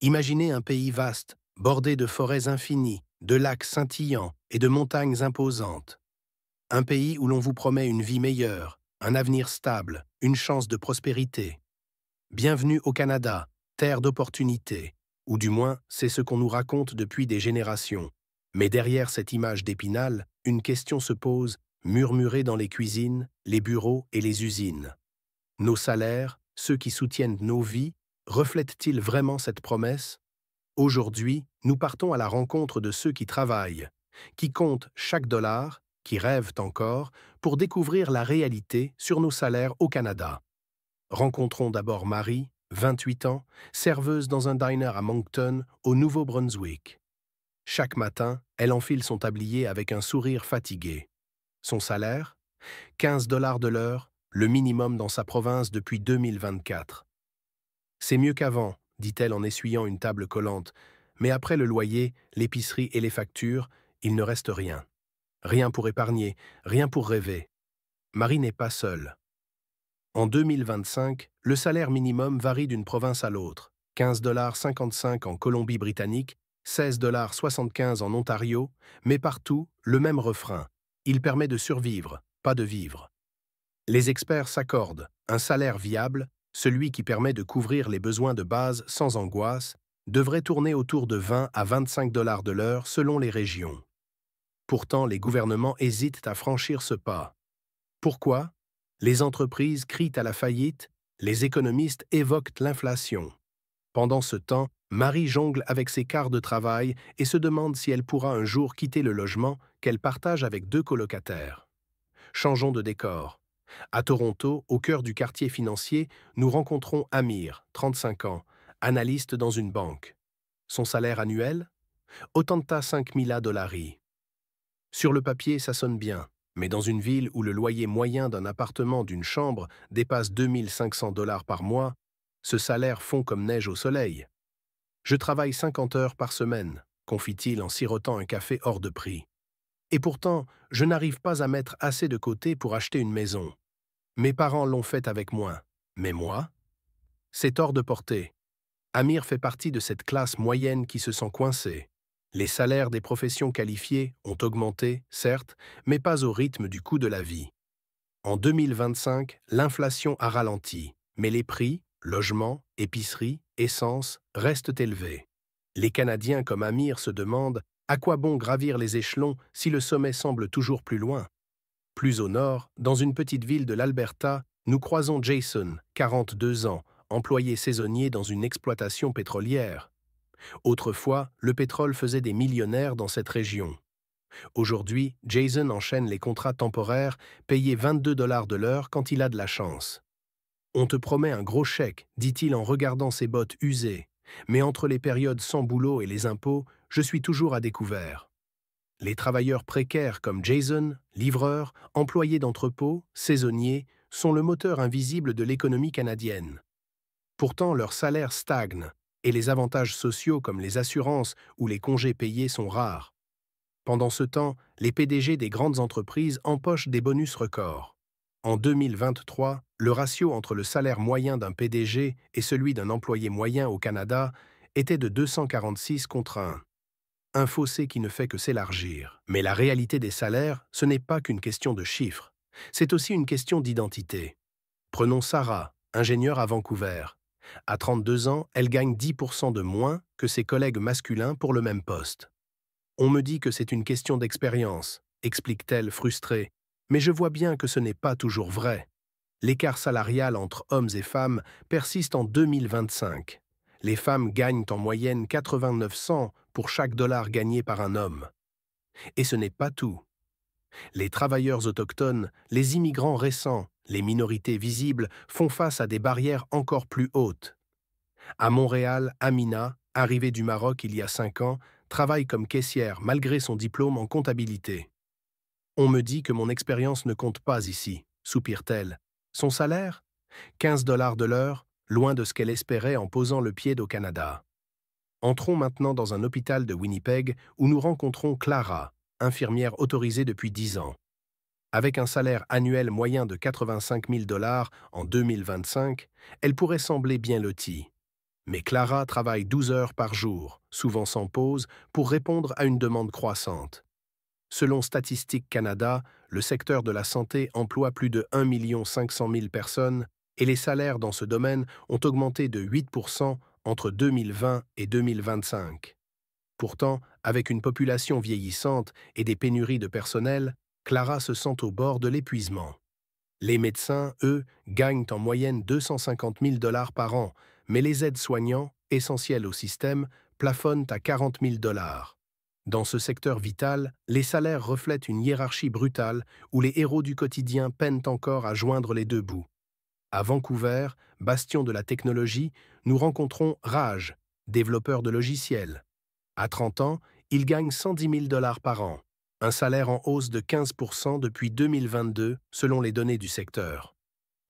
Imaginez un pays vaste, bordé de forêts infinies, de lacs scintillants et de montagnes imposantes. Un pays où l'on vous promet une vie meilleure, un avenir stable, une chance de prospérité. Bienvenue au Canada, terre d'opportunités, ou du moins c'est ce qu'on nous raconte depuis des générations. Mais derrière cette image d'Épinal, une question se pose, murmurée dans les cuisines, les bureaux et les usines. Nos salaires, ceux qui soutiennent nos vies, reflètent-ils vraiment cette promesse? Aujourd'hui, nous partons à la rencontre de ceux qui travaillent, qui comptent chaque dollar, qui rêvent encore, pour découvrir la réalité sur nos salaires au Canada. Rencontrons d'abord Marie, 28 ans, serveuse dans un diner à Moncton, au Nouveau-Brunswick. Chaque matin, elle enfile son tablier avec un sourire fatigué. Son salaire? 15 dollars de l'heure, le minimum dans sa province depuis 2024. C'est mieux qu'avant, dit-elle en essuyant une table collante, mais après le loyer, l'épicerie et les factures, il ne reste rien. Rien pour épargner, rien pour rêver. Marie n'est pas seule. En 2025, le salaire minimum varie d'une province à l'autre. 15,55 $ en Colombie-Britannique, 16,75 $ en Ontario, mais partout, le même refrain. Il permet de survivre, pas de vivre. Les experts s'accordent, un salaire viable, celui qui permet de couvrir les besoins de base sans angoisse, devrait tourner autour de 20 à 25 dollars de l'heure selon les régions. Pourtant, les gouvernements hésitent à franchir ce pas. Pourquoi? Les entreprises crient à la faillite, les économistes évoquent l'inflation. Pendant ce temps, Marie jongle avec ses quarts de travail et se demande si elle pourra un jour quitter le logement qu'elle partage avec 2 colocataires. Changeons de décor. À Toronto, au cœur du quartier financier, nous rencontrons Amir, 35 ans, analyste dans une banque. Son salaire annuel? 85 000 $. Sur le papier, ça sonne bien, mais dans une ville où le loyer moyen d'un appartement d'une chambre dépasse 2 500 $ par mois, ce salaire fond comme neige au soleil. Je travaille 50 heures par semaine, confie-t-il en sirotant un café hors de prix. Et pourtant, je n'arrive pas à mettre assez de côté pour acheter une maison. Mes parents l'ont fait avec moins. Mais moi? C'est hors de portée. Amir fait partie de cette classe moyenne qui se sent coincée. Les salaires des professions qualifiées ont augmenté, certes, mais pas au rythme du coût de la vie. En 2025, l'inflation a ralenti, mais les prix, logements, épiceries, essence, restent élevés. Les Canadiens comme Amir se demandent à quoi bon gravir les échelons si le sommet semble toujours plus loin. Plus au nord, dans une petite ville de l'Alberta, nous croisons Jason, 42 ans, employé saisonnier dans une exploitation pétrolière. Autrefois, le pétrole faisait des millionnaires dans cette région. Aujourd'hui, Jason enchaîne les contrats temporaires, payés 22 dollars de l'heure quand il a de la chance. On te promet un gros chèque, dit-il en regardant ses bottes usées, mais entre les périodes sans boulot et les impôts, je suis toujours à découvert. Les travailleurs précaires comme Jason, livreurs, employés d'entrepôt, saisonniers, sont le moteur invisible de l'économie canadienne. Pourtant, leurs salaires stagnent, et les avantages sociaux comme les assurances ou les congés payés sont rares. Pendant ce temps, les PDG des grandes entreprises empochent des bonus records. En 2023, le ratio entre le salaire moyen d'un PDG et celui d'un employé moyen au Canada était de 246 contre 1. Un fossé qui ne fait que s'élargir. Mais la réalité des salaires, ce n'est pas qu'une question de chiffres. C'est aussi une question d'identité. Prenons Sarah, ingénieure à Vancouver. À 32 ans, elle gagne 10% de moins que ses collègues masculins pour le même poste. On me dit que c'est une question d'expérience, explique-t-elle frustrée, mais je vois bien que ce n'est pas toujours vrai. L'écart salarial entre hommes et femmes persiste en 2025. Les femmes gagnent en moyenne 89 cents pour chaque dollar gagné par un homme. Et ce n'est pas tout. Les travailleurs autochtones, les immigrants récents, les minorités visibles font face à des barrières encore plus hautes. À Montréal, Amina, arrivée du Maroc il y a 5 ans, travaille comme caissière malgré son diplôme en comptabilité. On me dit que mon expérience ne compte pas ici, soupire-t-elle. Son salaire? 15 dollars de l'heure, loin de ce qu'elle espérait en posant le pied au Canada. Entrons maintenant dans un hôpital de Winnipeg où nous rencontrons Clara, infirmière autorisée depuis 10 ans. Avec un salaire annuel moyen de 85 000 $ en 2025, elle pourrait sembler bien lotie. Mais Clara travaille 12 heures par jour, souvent sans pause, pour répondre à une demande croissante. Selon Statistique Canada, le secteur de la santé emploie plus de 1 500 000 personnes et les salaires dans ce domaine ont augmenté de 8% entre 2020 et 2025. Pourtant, avec une population vieillissante et des pénuries de personnel, Clara se sent au bord de l'épuisement. Les médecins, eux, gagnent en moyenne 250 000 $ par an, mais les aides-soignants, essentiels au système, plafonnent à 40 000 $. Dans ce secteur vital, les salaires reflètent une hiérarchie brutale où les héros du quotidien peinent encore à joindre les deux bouts. À Vancouver, bastion de la technologie, nous rencontrons Raj, développeur de logiciels. À 30 ans, il gagne 110 000 $ par an, un salaire en hausse de 15% depuis 2022 selon les données du secteur.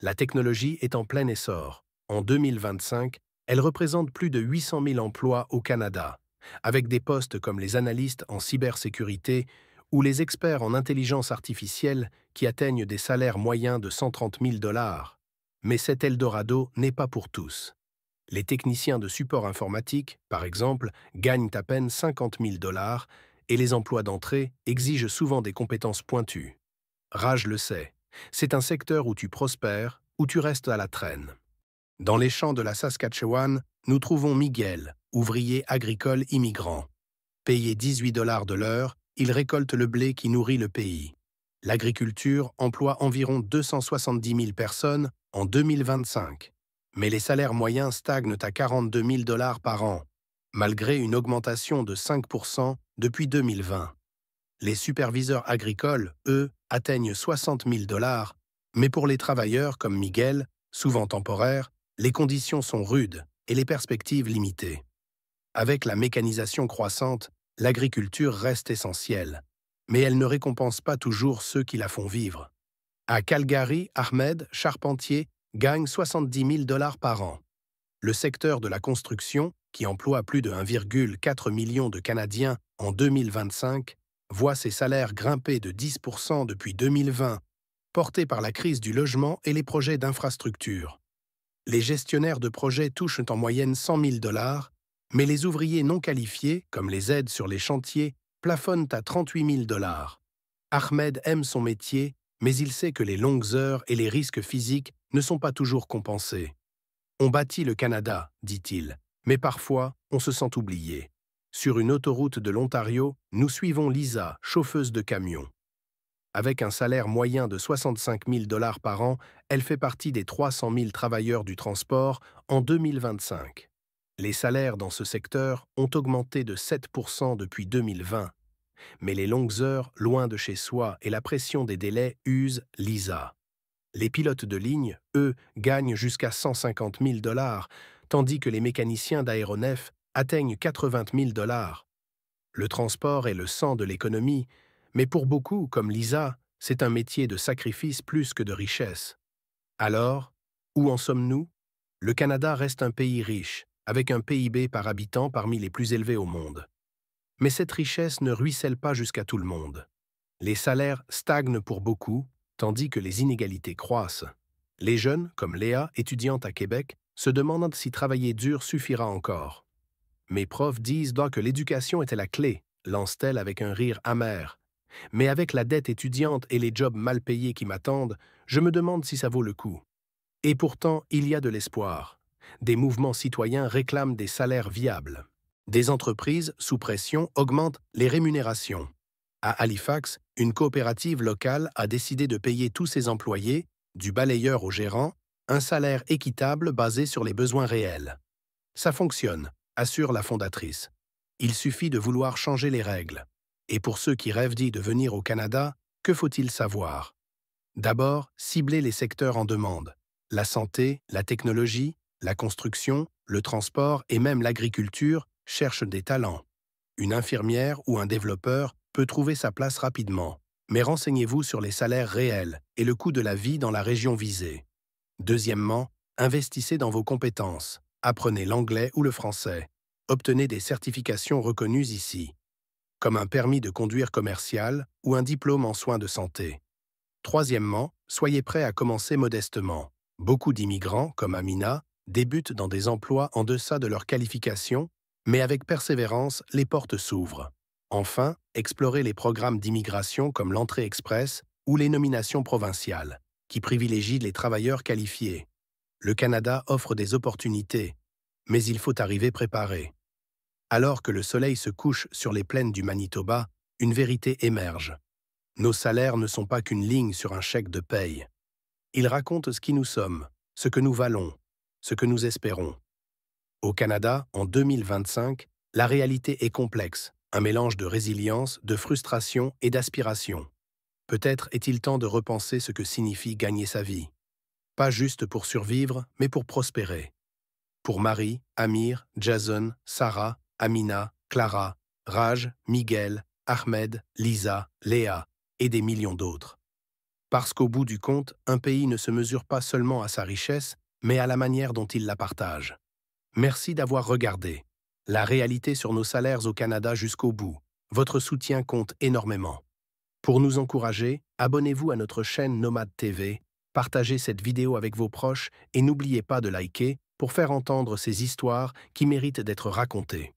La technologie est en plein essor. En 2025, elle représente plus de 800 000 emplois au Canada, avec des postes comme les analystes en cybersécurité ou les experts en intelligence artificielle qui atteignent des salaires moyens de 130 000 $. Mais cet Eldorado n'est pas pour tous. Les techniciens de support informatique, par exemple, gagnent à peine 50 000 $ et les emplois d'entrée exigent souvent des compétences pointues. Raj le sait, c'est un secteur où tu prospères, où tu restes à la traîne. Dans les champs de la Saskatchewan, nous trouvons Miguel, ouvrier agricole immigrant. Payé 18 $ de l'heure, il récolte le blé qui nourrit le pays. L'agriculture emploie environ 270 000 personnes en 2025. Mais les salaires moyens stagnent à 42 000 $ par an, malgré une augmentation de 5% depuis 2020. Les superviseurs agricoles, eux, atteignent 60 000 $, mais pour les travailleurs comme Miguel, souvent temporaires, les conditions sont rudes et les perspectives limitées. Avec la mécanisation croissante, l'agriculture reste essentielle, mais elle ne récompense pas toujours ceux qui la font vivre. À Calgary, Ahmed, charpentier, gagne 70 000 $ par an. Le secteur de la construction, qui emploie plus de 1,4 million de Canadiens en 2025, voit ses salaires grimper de 10% depuis 2020, portés par la crise du logement et les projets d'infrastructure. Les gestionnaires de projets touchent en moyenne 100 000 $, mais les ouvriers non qualifiés, comme les aides sur les chantiers, plafonnent à 38 000 $. Ahmed aime son métier, mais il sait que les longues heures et les risques physiques ne sont pas toujours compensés. On bâtit le Canada, dit-il, mais parfois on se sent oublié. Sur une autoroute de l'Ontario, nous suivons Lisa, chauffeuse de camion. Avec un salaire moyen de 65 000 $ par an, elle fait partie des 300 000 travailleurs du transport en 2025. Les salaires dans ce secteur ont augmenté de 7% depuis 2020. Mais les longues heures, loin de chez soi, et la pression des délais usent Lisa. Les pilotes de ligne, eux, gagnent jusqu'à 150 000 $, tandis que les mécaniciens d'aéronefs atteignent 80 000 $. Le transport est le sang de l'économie, mais pour beaucoup, comme Lisa, c'est un métier de sacrifice plus que de richesse. Alors, où en sommes-nous? Le Canada reste un pays riche, avec un PIB par habitant parmi les plus élevés au monde. Mais cette richesse ne ruisselle pas jusqu'à tout le monde. Les salaires stagnent pour beaucoup, tandis que les inégalités croissent. Les jeunes, comme Léa, étudiante à Québec, se demandent si travailler dur suffira encore. Mes profs disent donc que l'éducation était la clé, lance-t-elle avec un rire amer. Mais avec la dette étudiante et les jobs mal payés qui m'attendent, je me demande si ça vaut le coup. Et pourtant, il y a de l'espoir. Des mouvements citoyens réclament des salaires viables. Des entreprises, sous pression, augmentent les rémunérations. À Halifax, une coopérative locale a décidé de payer tous ses employés, du balayeur au gérant, un salaire équitable basé sur les besoins réels. Ça fonctionne, assure la fondatrice. Il suffit de vouloir changer les règles. Et pour ceux qui rêvent d'y venir au Canada, que faut-il savoir? D'abord, cibler les secteurs en demande. La santé, la technologie, la construction, le transport et même l'agriculture cherchent des talents. Une infirmière ou un développeur peut trouver sa place rapidement, mais renseignez-vous sur les salaires réels et le coût de la vie dans la région visée. Deuxièmement, investissez dans vos compétences. Apprenez l'anglais ou le français. Obtenez des certifications reconnues ici, comme un permis de conduire commercial ou un diplôme en soins de santé. Troisièmement, soyez prêt à commencer modestement. Beaucoup d'immigrants, comme Amina, débutent dans des emplois en deçà de leur qualification, mais avec persévérance, les portes s'ouvrent. Enfin, explorez les programmes d'immigration comme l'entrée express ou les nominations provinciales, qui privilégient les travailleurs qualifiés. Le Canada offre des opportunités, mais il faut arriver préparé. Alors que le soleil se couche sur les plaines du Manitoba, une vérité émerge. Nos salaires ne sont pas qu'une ligne sur un chèque de paye. Ils racontent ce qui nous sommes, ce que nous valons, ce que nous espérons. Au Canada, en 2025, la réalité est complexe, un mélange de résilience, de frustration et d'aspiration. Peut-être est-il temps de repenser ce que signifie gagner sa vie. Pas juste pour survivre, mais pour prospérer. Pour Marie, Amir, Jason, Sarah, Amina, Clara, Raj, Miguel, Ahmed, Lisa, Léa et des millions d'autres. Parce qu'au bout du compte, un pays ne se mesure pas seulement à sa richesse, mais à la manière dont il la partage. Merci d'avoir regardé. La réalité sur nos salaires au Canada jusqu'au bout. Votre soutien compte énormément. Pour nous encourager, abonnez-vous à notre chaîne Nomade TV, partagez cette vidéo avec vos proches et n'oubliez pas de liker pour faire entendre ces histoires qui méritent d'être racontées.